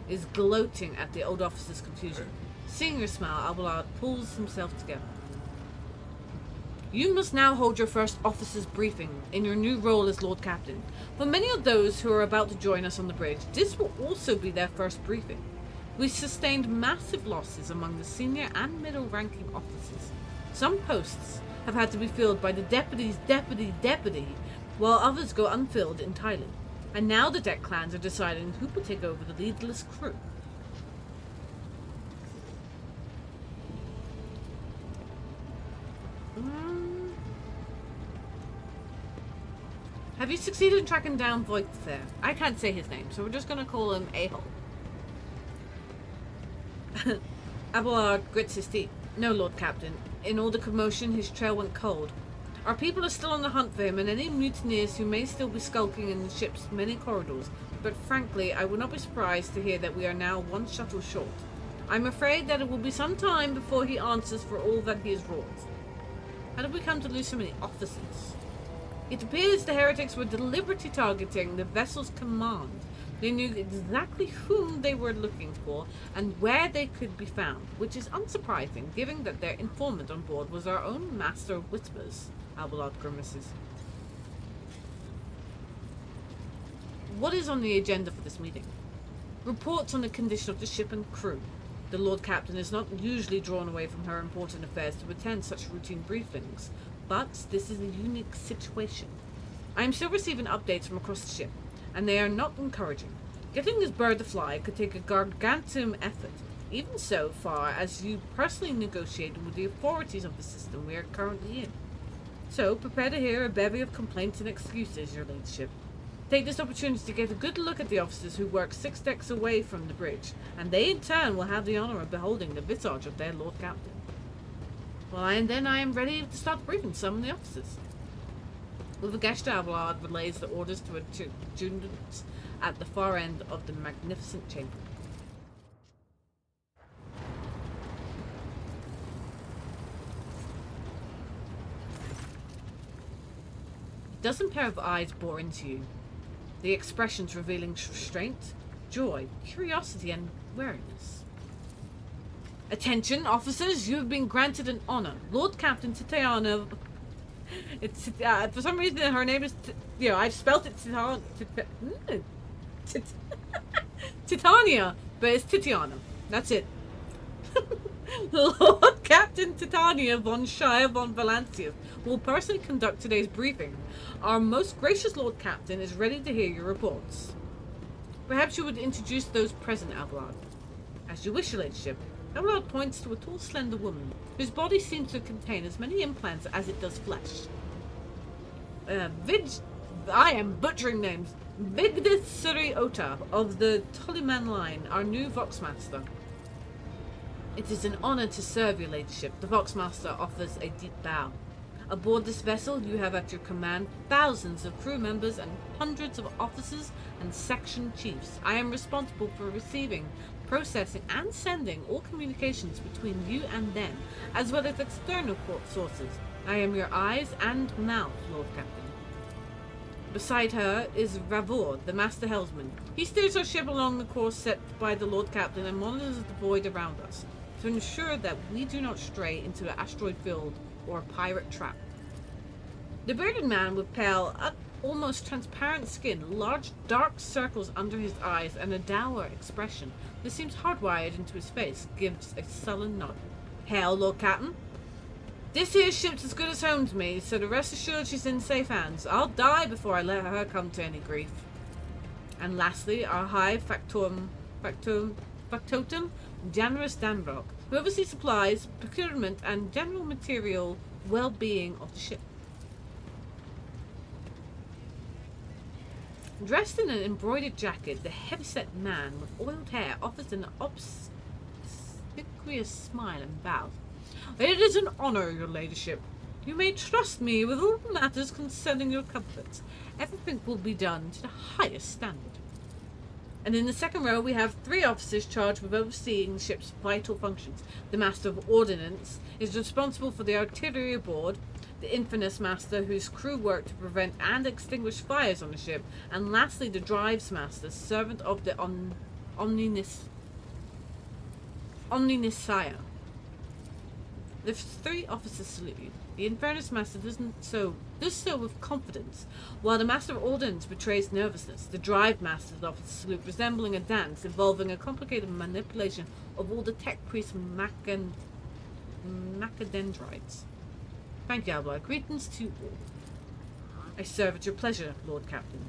is gloating at the old officer's confusion. Seeing your smile, Abelard pulls himself together. You must now hold your first officer's briefing in your new role as Lord Captain. For many of those who are about to join us on the bridge, this will also be their first briefing. We sustained massive losses among the senior and middle-ranking officers. Some posts have had to be filled by the deputy's deputy, while others go unfilled entirely. And now the deck clans are deciding who will take over the leaderless crew. Have you succeeded in tracking down Voigt there? I can't say his name, so we're just gonna call him A-hole. Abelard grits his teeth. No, Lord Captain. In all the commotion, his trail went cold. Our people are still on the hunt for him and any mutineers who may still be skulking in the ship's many corridors, but frankly, I would not be surprised to hear that we are now one shuttle short. I'm afraid that it will be some time before he answers for all that he has wrought. How did we come to lose so many officers? It appears the heretics were deliberately targeting the vessel's command. They knew exactly whom they were looking for and where they could be found, which is unsurprising, given that their informant on board was our own Master of Whispers. Abelard grimaces. What is on the agenda for this meeting? Reports on the condition of the ship and crew. The Lord Captain is not usually drawn away from her important affairs to attend such routine briefings, but this is a unique situation. I am still receiving updates from across the ship, and they are not encouraging. Getting this bird to fly could take a gargantuan effort, even so far as you personally negotiated with the authorities of the system we are currently in. So, prepare to hear a bevy of complaints and excuses, your ladyship. Take this opportunity to get a good look at the officers who work 6 decks away from the bridge, and they in turn will have the honor of beholding the visage of their Lord Captain. Well, and then I am ready to start briefing some of the officers. With a gesture, Abelard relays the orders to adjutants at the far end of the magnificent chamber. dozen pair of eyes bore into you. The expressions revealing restraint, joy, curiosity, and wariness. Attention, officers! You have been granted an honor. Lord Captain Titania. It's for some reason her name is. I've spelt it Titania, but it's Titiana. That's it. Lord Captain Titania von Shire von Valancius will personally conduct today's briefing. Our most gracious Lord Captain is ready to hear your reports. Perhaps you would introduce those present, Abelard. As you wish, your ladyship. Abelard points to a tall, slender woman, whose body seems to contain as many implants as it does flesh. I am butchering names. Vigdis Suri Ota of the Tulliman line, our new Voxmaster. It is an honor to serve your ladyship. The Voxmaster offers a deep bow. Aboard this vessel, you have at your command thousands of crew members and hundreds of officers and section chiefs. I am responsible for receiving, processing, and sending all communications between you and them, as well as external sources. I am your eyes and mouth, Lord Captain. Beside her is Ravor, the Master Helmsman. He steers our ship along the course set by the Lord Captain and monitors the void around us, to ensure that we do not stray into an asteroid field or a pirate trap. The bearded man with pale, almost transparent skin, large dark circles under his eyes, and a dour expression that seems hardwired into his face, gives a sullen nod. Hail, Lord Captain. This here ship's as good as home to me, so the rest assured she's in safe hands. I'll die before I let her come to any grief. And lastly, our high factotum, Janus Danbrock, who oversees supplies, procurement, and general material well-being of the ship. Dressed in an embroidered jacket, the heavy-set man with oiled hair offers an obsequious smile and bows. It is an honor, your ladyship. You may trust me with all matters concerning your comforts. Everything will be done to the highest standard. And in the second row, we have 3 officers charged with overseeing the ship's vital functions. The Master of Ordnance is responsible for the artillery aboard, the Infamous Master, whose crew work to prevent and extinguish fires on the ship, and lastly, the Drives Master, servant of the Omniscia. The 3 officers salute you. The Infernus Master does so with confidence, while the Master of Ordnance betrays nervousness. The Drive Master offers a salute resembling a dance involving a complicated manipulation of all the tech priest macadendrites. Thank you, Abelard. Greetings to all. I serve at your pleasure, Lord Captain.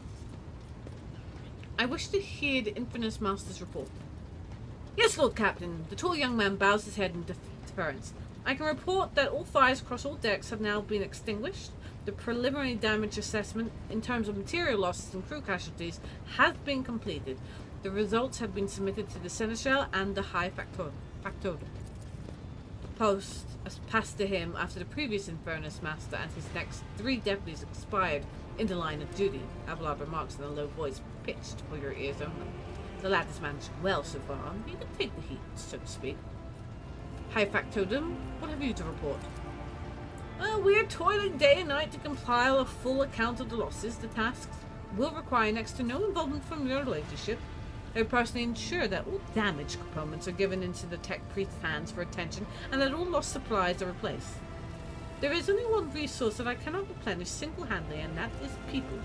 I wish to hear the Infernus Master's report. Yes, Lord Captain. The tall young man bows his head in deference. I can report that all fires across all decks have now been extinguished. The preliminary damage assessment in terms of material losses and crew casualties has been completed. The results have been submitted to the Seneschal and the High Factotum. Post passed to him after the previous Infernus Master and his next 3 deputies expired in the line of duty. Abelard remarks in a low voice, pitched for your ears only. The lad has managed well so far. He can take the heat, so to speak. High Factotum, what have you to report? We are toiling day and night to compile a full account of the losses. The tasks will require next to no involvement from your ladyship. I will personally ensure that all damaged components are given into the tech priest's hands for attention, and that all lost supplies are replaced. There is only one resource that I cannot replenish single-handedly, and that is people.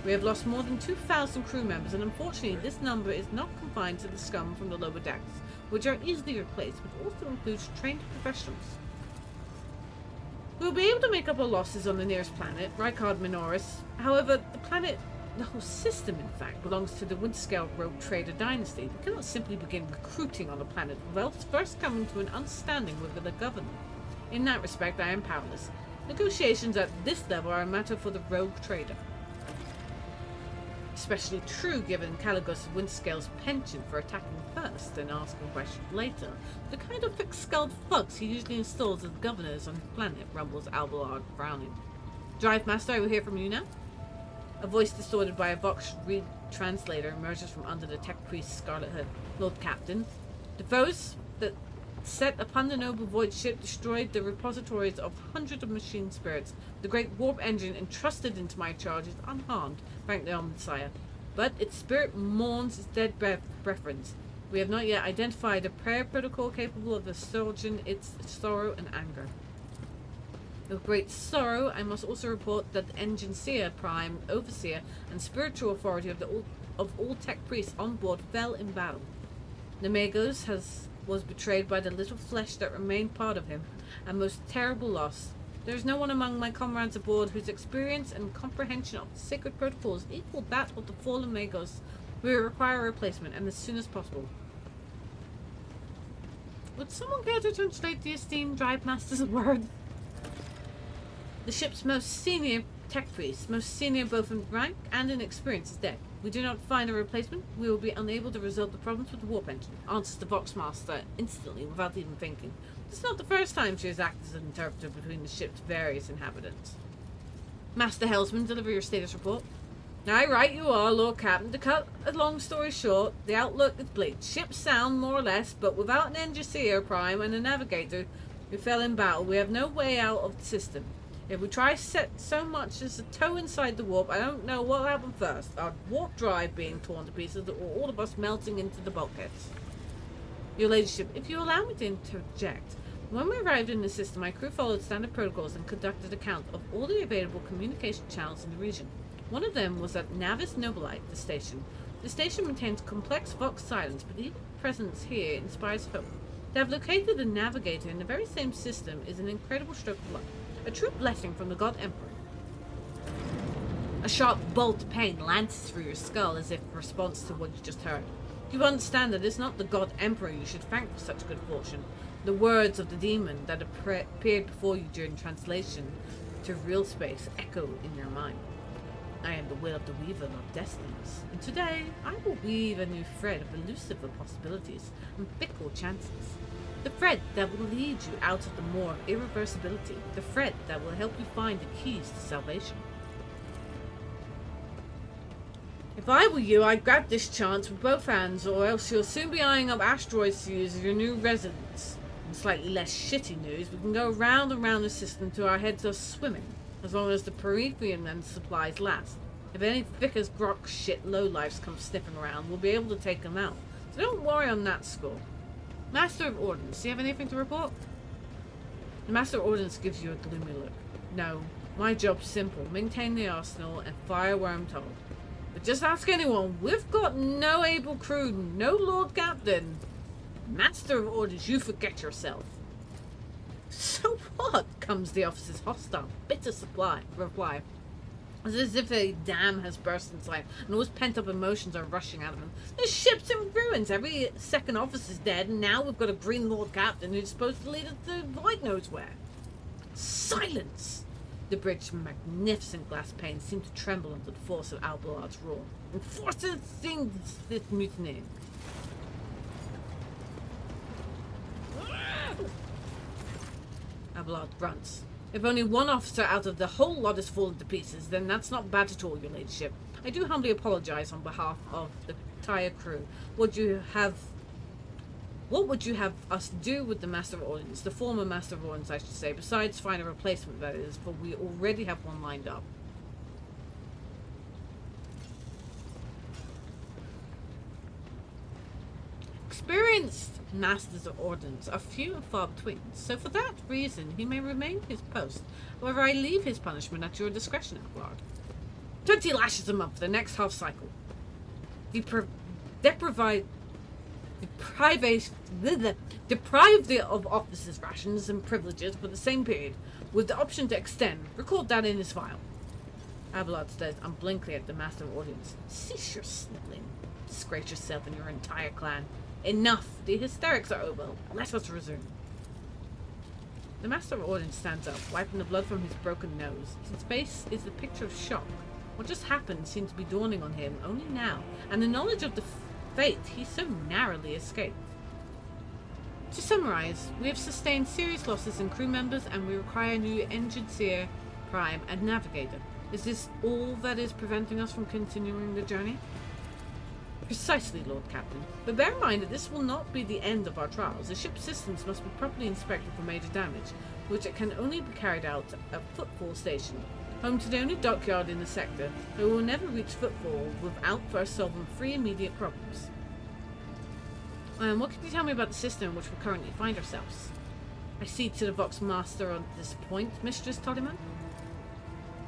We have lost more than 2,000 crew members, and unfortunately this number is not confined to the scum from the lower decks, which are easily replaced, but also includes trained professionals. We will be able to make up our losses on the nearest planet, Rykard Minoris. However, the whole system, in fact, belongs to the Winterscale Rogue Trader dynasty. We cannot simply begin recruiting on the planet without first coming to an understanding with the governor. In that respect, I am powerless. Negotiations at this level are a matter for the Rogue Trader. Especially true given Caligos Winterscale's penchant for attacking first and asking questions later. The kind of thick-skulled thugs he usually installs as governors on his planet, rumbles Abelard, frowning. Drive Master, I will hear from you now. A voice distorted by a Vox Reed translator emerges from under the tech priest's scarlet hood. Lord Captain, the foes that set upon the noble void ship destroyed the repositories of hundreds of machine spirits. The great warp engine entrusted into my charge is unharmed, frankly, on Messiah. But its spirit mourns its dead preference. We have not yet identified a prayer protocol capable of assuaging its sorrow and anger. With great sorrow, I must also report that the Engine Seer, Prime, Overseer, and spiritual authority of all tech priests on board fell in battle. Nemegos was betrayed by the little flesh that remained part of him, a most terrible loss. There is no one among my comrades aboard whose experience and comprehension of the sacred protocols equal that of the fallen Magos. We require a replacement, and as soon as possible. Would someone care to translate the esteemed Drive Master's word? The ship's most senior tech priest, most senior both in rank and in experience, is dead. We do not find a replacement, we will be unable to resolve the problems with the warp engine, answers the Voxmaster instantly without even thinking. It's not the first time she has acted as an interpreter between the ship's various inhabitants. Master Hellsman, deliver your status report. Aye, right you are, Lord Captain. To cut a long story short, the outlook is bleak. Ship's sound, more or less, but without an engineer prime and a navigator who fell in battle, we have no way out of the system. If we try set so much as a toe inside the warp, I don't know what will happen first. Our warp drive being torn to pieces, or all of us melting into the bulkheads. Your Ladyship, if you allow me to interject. When we arrived in the system, my crew followed standard protocols and conducted a count of all the available communication channels in the region. One of them was at Navis Nobilite, the station. The station maintains complex Vox silence, but even presence here inspires hope. To have located a navigator in the very same system is an incredible stroke of luck. A true blessing from the God Emperor. A sharp bolt of pain lances through your skull as if in response to what you just heard. You understand that it's not the God Emperor you should thank for such good fortune. The words of the demon that appeared before you during translation to real space echo in your mind. I am the will of the weaver of destinies, and today I will weave a new thread of elusive possibilities and fickle chances. The thread that will lead you out of the moor of irreversibility. The thread that will help you find the keys to salvation. If I were you, I'd grab this chance with both hands, or else you'll soon be eyeing up asteroids to use as your new residence. In slightly less shitty news, we can go round and round the system till our heads are swimming, as long as the peripherum and supplies last. If any thick as grok shit lowlifes come sniffing around, we'll be able to take them out. So don't worry on that score. Master of Ordnance, do you have anything to report? The Master of Ordnance gives you a gloomy look. No, my job's simple. Maintain the arsenal and fire where I'm told. But just ask anyone. We've got no able crew, no Lord Captain. Master of Ordnance, you forget yourself. So what? Comes the officer's hostile, bitter reply. As if a dam has burst inside, and all his pent-up emotions are rushing out of him. The ship's in ruins, every second officer's dead, and now we've got a Green Lord Captain who's supposed to lead us to Void knows where. Silence! The bridge's magnificent glass panes seemed to tremble under the force of Albalard's roar. Enforcers sings this mutiny. Abelard grunts. If only one officer out of the whole lot has fallen to pieces, then that's not bad at all, your ladyship. I do humbly apologize on behalf of the entire crew. What would you have us do with the Master of Ordnance, the former Master of Ordnance, I should say, besides find a replacement, that is, for we already have one lined up. Experienced Masters of Ordnance are few and far between, so for that reason he may remain his post. However, I leave his punishment at your discretion, Abelard. 20 lashes a month for the next half cycle. Deprive of officers' rations and privileges for the same period, with the option to extend. Record that in his file. Abelard stares unblinkingly at the Master of Ordnance. Cease your sniveling. Disgrace yourself and your entire clan. Enough! The hysterics are over. Let us resume. The Master of Ordnance stands up, wiping the blood from his broken nose. His face is the picture of shock. What just happened seemed to be dawning on him only now, and the knowledge of the fate he so narrowly escaped. To summarize, we have sustained serious losses in crew members, and we require a new engineer, prime, and navigator. Is this all that is preventing us from continuing the journey? Precisely, Lord Captain. But bear in mind that this will not be the end of our trials. The ship's systems must be properly inspected for major damage, which it can only be carried out at Footfall Station, home to the only dockyard in the sector, but we will never reach Footfall without first solving 3 immediate problems. What can you tell me about the system in which we currently find ourselves? I cede to the Vox Master on this point, Mistress Tollyman.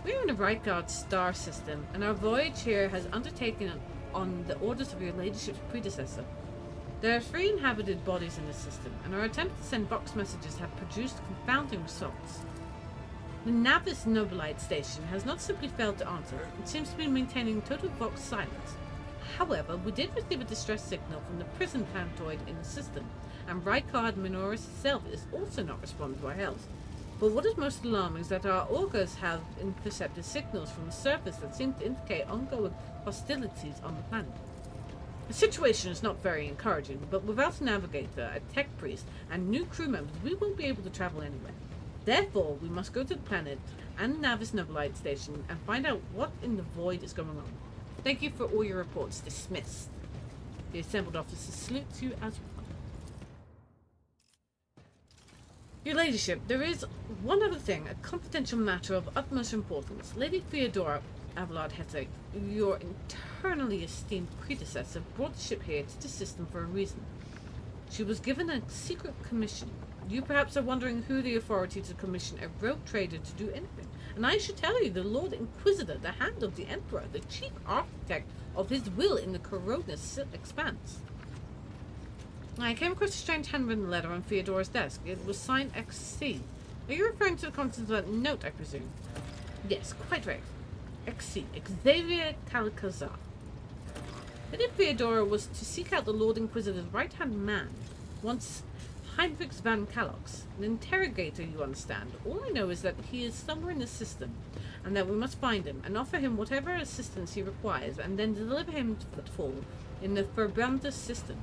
We are in the Reichard star system, and our voyage here has undertaken on the orders of your ladyship's predecessor. There are 3 inhabited bodies in the system, and our attempt to send Vox messages have produced confounding results. The Navis Nobilite station has not simply failed to answer, it seems to be maintaining total Vox silence. However, we did receive a distress signal from the prison planetoid in the system, and Reichard Minoris itself is also not responding to our hails. But what is most alarming is that our augurs have intercepted signals from the surface that seem to indicate ongoing hostilities on the planet. The situation is not very encouraging, but without a navigator, a tech priest, and new crew members, we won't be able to travel anywhere. Therefore, we must go to the planet and Navis Nobilite station and find out what in the void is going on. Thank you for all your reports. Dismissed. The assembled officer salutes you as well. Your ladyship, there is one other thing, a confidential matter of utmost importance. Lady Theodora Abelard Hette, your eternally esteemed predecessor, brought the ship here to the system for a reason. She was given a secret commission. You perhaps are wondering who the authority to commission a rogue trader to do anything. And I should tell you, the Lord Inquisitor, the hand of the Emperor, the chief architect of his will in the Coronus expanse. I came across a strange handwritten letter on Theodora's desk. It was signed XC. Are you referring to the contents of that note, I presume? Yes, quite right. XC, Xavier Calcazar. Lady Theodora was to seek out the Lord Inquisitor's right-hand man, once Heinrich van Kalox, an interrogator, you understand. All I know is that he is somewhere in the system, and that we must find him, and offer him whatever assistance he requires, and then deliver him to Footfall in the Verbrandes system.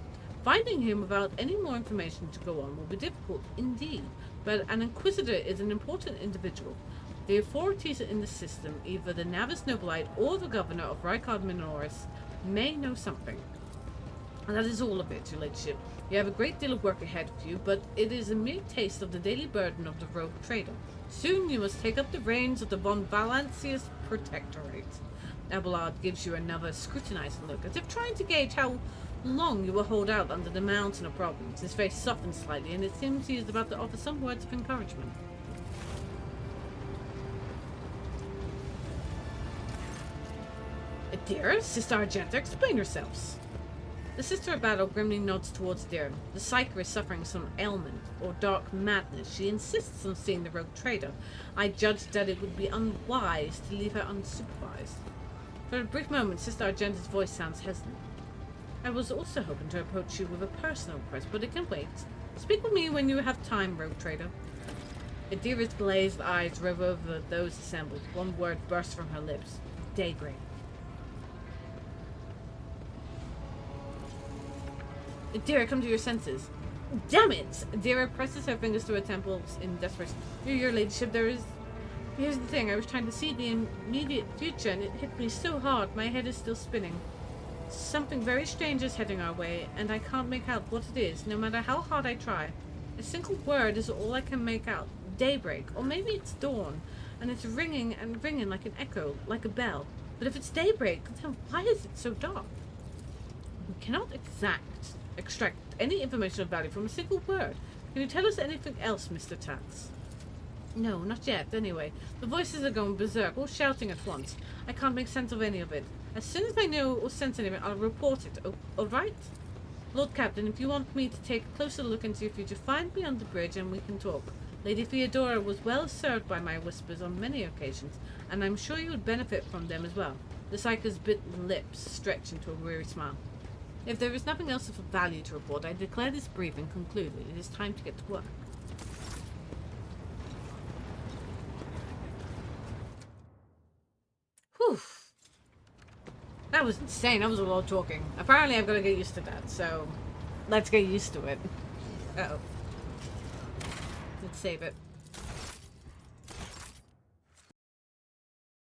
Finding him without any more information to go on will be difficult indeed, but an Inquisitor is an important individual. The authorities in the system, either the Navis Nobilite or the Governor of Reichard Minoris, may know something. And that is all of it, your ladyship. You have a great deal of work ahead of you, but it is a mere taste of the daily burden of the rogue trader. Soon you must take up the reins of the von Valancius Protectorate. Abelard gives you another scrutinizing look, as if trying to gauge how long you will hold out under the mountain of problems. His face softens slightly, and it seems he is about to offer some words of encouragement. Dear Sister Argenta, explain yourselves. The Sister of Battle grimly nods towards Dear. The Psyker is suffering some ailment or dark madness. She insists on seeing the rogue trader. I judged that it would be unwise to leave her unsupervised. For a brief moment, Sister Argenta's voice sounds hesitant. I was also hoping to approach you with a personal request, but it can wait. Speak with me when you have time, rogue trader. Adira's glazed eyes rove over those assembled. One word burst from her lips. Daybreak. Adira, come to your senses. Damn it! Adira presses her fingers to her temples in desperation. Your ladyship, here's the thing. I was trying to see the immediate future, and it hit me so hard, my head is still spinning. Something very strange is heading our way, and I can't make out what it is, no matter how hard I try. A single word is all I can make out. Daybreak, or maybe it's dawn, and it's ringing and ringing like an echo, like a bell. But if it's daybreak, then why is it so dark? We cannot extract any information of value from a single word. Can you tell us anything else, Mr. Tats? No, not yet, anyway. The voices are going berserk, all shouting at once. I can't make sense of any of it. As soon as I know or sense anything, I'll report it. Oh, all right? Lord Captain, if you want me to take a closer look into your future, find me on the bridge and we can talk. Lady Theodora was well served by my whispers on many occasions, and I'm sure you would benefit from them as well. The Psyker's bitten lips stretch into a weary smile. If there is nothing else of value to report, I declare this briefing concluded. It is time to get to work. Whew. That was insane. That was a lot of talking. Apparently I've got to get used to that, so let's get used to it. Uh-oh. Let's save it.